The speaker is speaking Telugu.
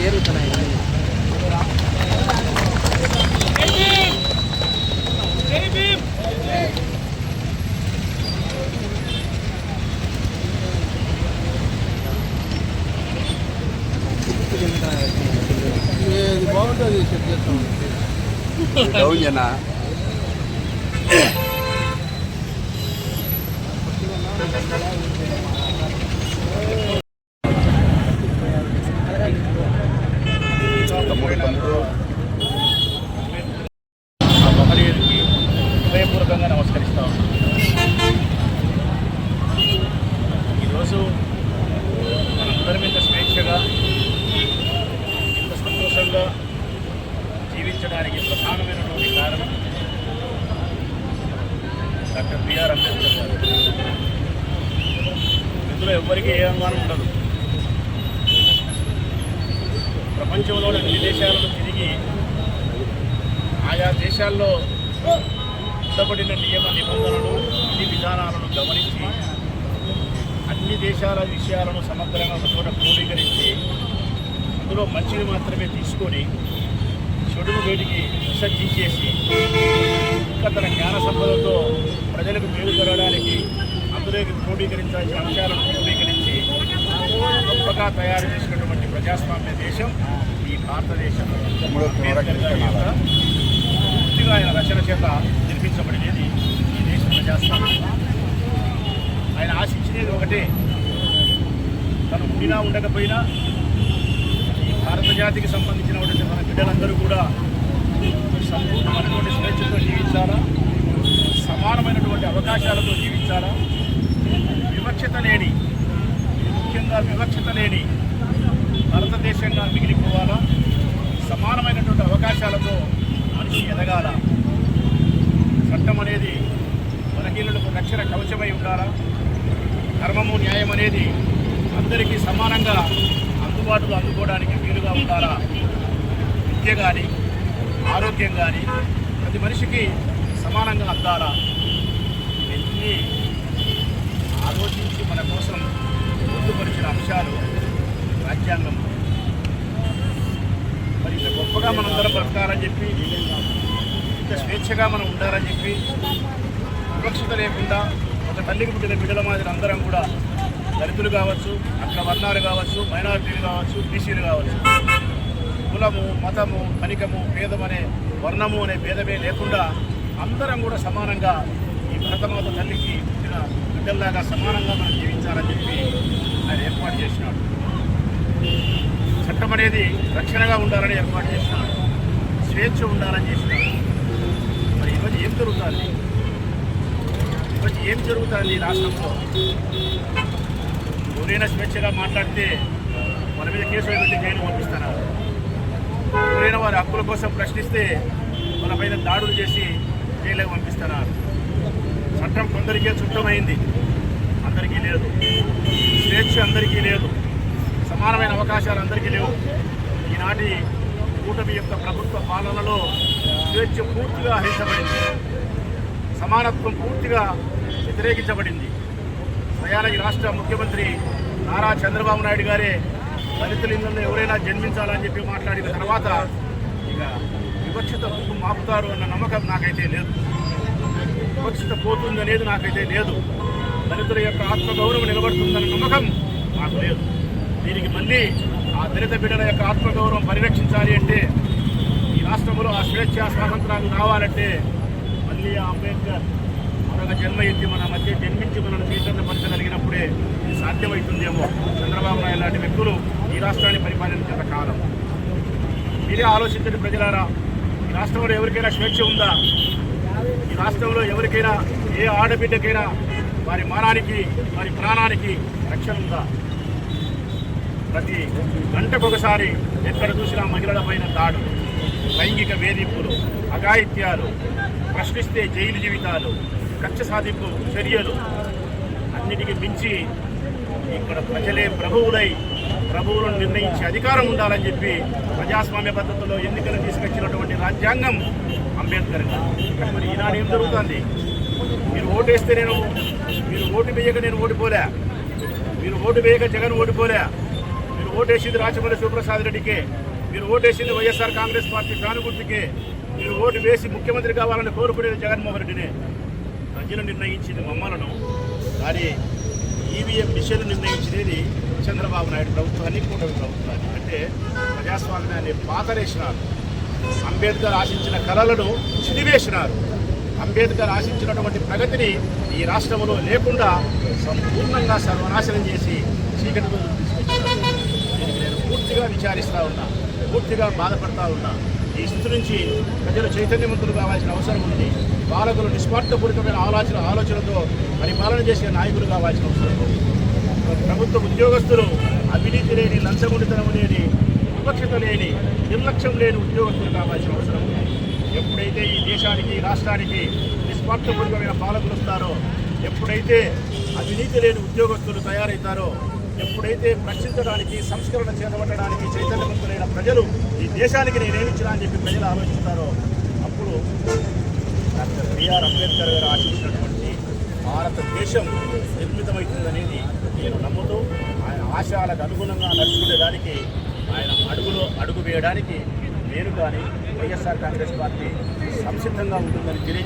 ఏరుతున్నాయి. బాగుంటుంది సెట్ చేస్తాం మహనీయుడికి హృదయపూర్వకంగా నమస్కరిస్తా ఉన్నాను. ఈరోజు మనందరం ఇంత స్వేచ్ఛగా ఇంత సంతోషంగా జీవించడానికి ప్రధానమైనటువంటి కారణం డాక్టర్ బిఆర్ అంబేద్కర్ గారు. ఇందులో ఎవ్వరికీ ఏ అనుమానం ఉండదు. ప్రపంచంలోని అన్ని దేశాలను తిరిగి ఆయా దేశాల్లో ఉండబడిన నియమ నిబంధనలు విధి విధానాలను గమనించి అన్ని దేశాల విషయాలను సమగ్రంగా ఒక చోట క్రోడీకరించి అందులో మంచిని మాత్రమే తీసుకొని చెడును వేడికి విసర్జించేసి ఇంకా తన జ్ఞాన సంపదతో ప్రజలకు మేలు జరగడానికి అందులోకి క్రోడీకరించాల్సిన అంశాలను క్రోడీకరించి గొప్పగా తయారు చేసినటువంటి ప్రజాస్వామ్య దేశం ఈ భారతదేశం. అంబేద్కర్ గారి యొక్క పూర్తిగా ఆయన రచన చేత నిర్మించబడినది ఈ దేశ ప్రజాస్వామ్యం. ఆయన ఆశించినది ఒకటే, తను ఉండినా ఉండకపోయినా ఈ భారత జాతికి సంబంధించినటువంటి మన బిడ్డలందరూ కూడా సంపూర్ణమైనటువంటి స్వేచ్ఛతో జీవించాలా, సమానమైనటువంటి అవకాశాలతో జీవించాలా, వివక్షత లేని, ముఖ్యంగా వివక్షత లేని భారతదేశంగా మిగిలిపోవాలా, సమానమైనటువంటి అవకాశాలతో మనిషి ఎదగాల, చట్టం అనేది బలహీనులకు రక్షణ కవచమై ఉండాలా, ధర్మము న్యాయం అనేది అందరికీ సమానంగా అందుబాటులో అందుకోవడానికి వీలుగా ఉండాలా, విద్య కానీ ఆరోగ్యం కానీ ప్రతి మనిషికి సమానంగా అందాలా. ఇవన్నీ ఆలోచించి మన కోసం పొందుపరిచిన అంశాలు రాజ్యాంగం. మరి ఇంత గొప్పగా మనందరం బ్రతకాలని చెప్పి, ఇంత స్వేచ్ఛగా మనం ఉండాలని చెప్పి, వివక్షత లేకుండా ఒక తల్లికి పుట్టిన బిడ్డల మాదిరి అందరం కూడా దళితులు కావచ్చు, అగ్ర వర్ణాలు కావచ్చు, మైనారిటీలు కావచ్చు, బీసీలు కావచ్చు, కులము మతము ధనికము భేదం అనే వర్ణము అనే భేదమే లేకుండా అందరం కూడా సమానంగా ఈ భరతమాత తల్లికి పుట్టిన బిడ్డల్లాగా సమానంగా మనం జీవించాలని చెప్పి ఆయన ఏర్పాటు చేసినాడు. చట్టం అనేది రక్షణగా ఉండాలని ఏర్పాటు చేసినాడు, స్వేచ్ఛ ఉండాలని చేసినాడు. మరి ఈరోజు ఏం జరుగుతుంది? ఈరోజు ఏం జరుగుతుంది ఈ రాష్ట్రంలో? ఎవరైనా స్వేచ్ఛగా మాట్లాడితే మన మీద కేసులు పెట్టి జైలు పంపిస్తున్నారు. ఎవరైనా వారి హక్కుల కోసం ప్రశ్నిస్తే మన పైన దాడులు చేసి జైలుకి పంపిస్తున్నారు. చట్టం కొందరికే చుట్టమైంది, అందరికీ లేదు. స్వేచ్ఛ అందరికీ లేదు, సమానమైన అవకాశాలు అందరికీ లేవు. ఈనాటి కూటమి యొక్క ప్రభుత్వ పాలనలో స్వేచ్ఛ పూర్తిగా హరించబడింది, సమానత్వం పూర్తిగా వ్యతిరేకించబడింది. స్వయాన ఈ రాష్ట్ర ముఖ్యమంత్రి నారా చంద్రబాబు నాయుడు గారే దళితుల ఇళ్లలో ఎవరైనా జన్మించాలని చెప్పి మాట్లాడిన తర్వాత ఇక వివక్షత మాపుతారు అన్న నమ్మకం నాకైతే లేదు, వివక్షత పోతుంది అనేది నాకైతే లేదు, దళితుల యొక్క ఆత్మగౌరవం నిలబడుతుందన్న నమ్మకం నాకు లేదు. దీనికి మళ్ళీ ఆ దళిత బిడ్డల యొక్క ఆత్మగౌరవం పరిరక్షించాలి అంటే, ఈ రాష్ట్రంలో ఆ స్వేచ్ఛ స్వాతంత్రాలు రావాలంటే మళ్ళీ ఆ అంబేద్కర్ మరొక జన్మ ఎత్తి మన మధ్య జన్మించి మనల్ని చైతన్యపరచగలిగినప్పుడే ఇది సాధ్యమవుతుందేమో. చంద్రబాబు నాయుడు లాంటి వ్యక్తులు ఈ రాష్ట్రాన్ని పరిపాలించిన కాలం. మీరే ఆలోచించండి ప్రజలారా, ఈ రాష్ట్రంలో ఎవరికైనా స్వేచ్ఛ ఉందా? ఈ రాష్ట్రంలో ఎవరికైనా, ఏ ఆడబిడ్డకైనా వారి మానానికి వారి ప్రాణానికి రక్షణ ఉందా? ప్రతి గంటకొకసారి ఎక్కడ చూసినా మహిళల పైన దాడులు, లైంగిక వేధింపులు, అఘాయిత్యాలు, ప్రశ్నిస్తే జైలు జీవితాలు, కక్ష సాధింపు చర్యలు, అన్నిటికీ మించి ఇక్కడ ప్రజలే ప్రభువులై ప్రభువులను నిర్ణయించే అధికారం ఉండాలని చెప్పి ప్రజాస్వామ్య పద్ధతిలో ఎన్నికలు తీసుకొచ్చినటువంటి రాజ్యాంగం అంబేద్కర్ గారు. మరి ఈనాడు ఏం జరుగుతుంది? మీరు ఓటేస్తే మీరు ఓటు వేయక నేను ఓడిపోలే, మీరు ఓటు వేయక జగన్ ఓడిపోలే, మీరు ఓటేసింది రాచమల్లి శివప్రసాద్ రెడ్డికే, మీరు ఓటేసింది వైఎస్ఆర్ కాంగ్రెస్ పార్టీ ఫ్యాను గుర్తుకే, మీరు ఓటు వేసి ముఖ్యమంత్రి కావాలని కోరుకునేది జగన్మోహన్ రెడ్డినే. ప్రజలు నిర్ణయించింది మమ్మలను, కానీ ఈవీఎం మిషన్ నిర్ణయించినది చంద్రబాబు నాయుడు ప్రభుత్వాన్ని, కూటమి ప్రభుత్వాన్ని. అంటే ప్రజాస్వామ్యాన్ని పాతరేసినారు, అంబేద్కర్ ఆశించిన కళలను చిదివేసినారు, అంబేద్కర్ ఆశించినటువంటి ప్రగతిని ఈ రాష్ట్రంలో లేకుండా సంపూర్ణంగా సర్వనాశనం చేసి చీకటి రోజులు తీసుకొచ్చినారు. దీనికి నేను పూర్తిగా విచారిస్తూ ఉన్నా, పూర్తిగా బాధపడతా ఉన్నా. ఈ స్థితి నుంచి ప్రజలు చైతన్యవంతులు కావాల్సిన అవసరం ఉంది. పాలకులు నిస్వార్థపూరితమైన ఆలోచనతో పరిపాలన చేసే నాయకులు కావాల్సిన అవసరం ఉంది. ప్రభుత్వ ఉద్యోగస్తులు అవినీతి లేని, లంచగొండితనం లేని, వివక్షత లేని, నిర్లక్ష్యం లేని ఉద్యోగస్తులు కావాల్సిన అవసరం ఉంది. ఎప్పుడైతే ఈ దేశానికి, రాష్ట్రానికి నిస్వార్థపూరితమైన పాలకులు వస్తారో, ఎప్పుడైతే అవినీతి లేని ఉద్యోగస్తులు తయారవుతారో, ఎప్పుడైతే ప్రశ్నించడానికి, సంస్కరణ చేపట్టడానికి చైతన్యవంతులైన ప్రజలు ఈ దేశానికి నేనేమిచ్చినా అని చెప్పి ప్రజలు ఆలోచిస్తారో, అప్పుడు డాక్టర్ బిఆర్ అంబేద్కర్ గారు ఆశించినటువంటి భారతదేశం నిర్మితమవుతుందనేది నేను నమ్ముతూ, ఆయన ఆశయాలకు అనుగుణంగా నడుచుకునేదానికి, ఆయన అడుగు వేయడానికి నేను కానీ వైఎస్ఆర్ కాంగ్రెస్ పార్టీ సంసిద్ధంగా ఉంటుందని తెలియజేస్తాను.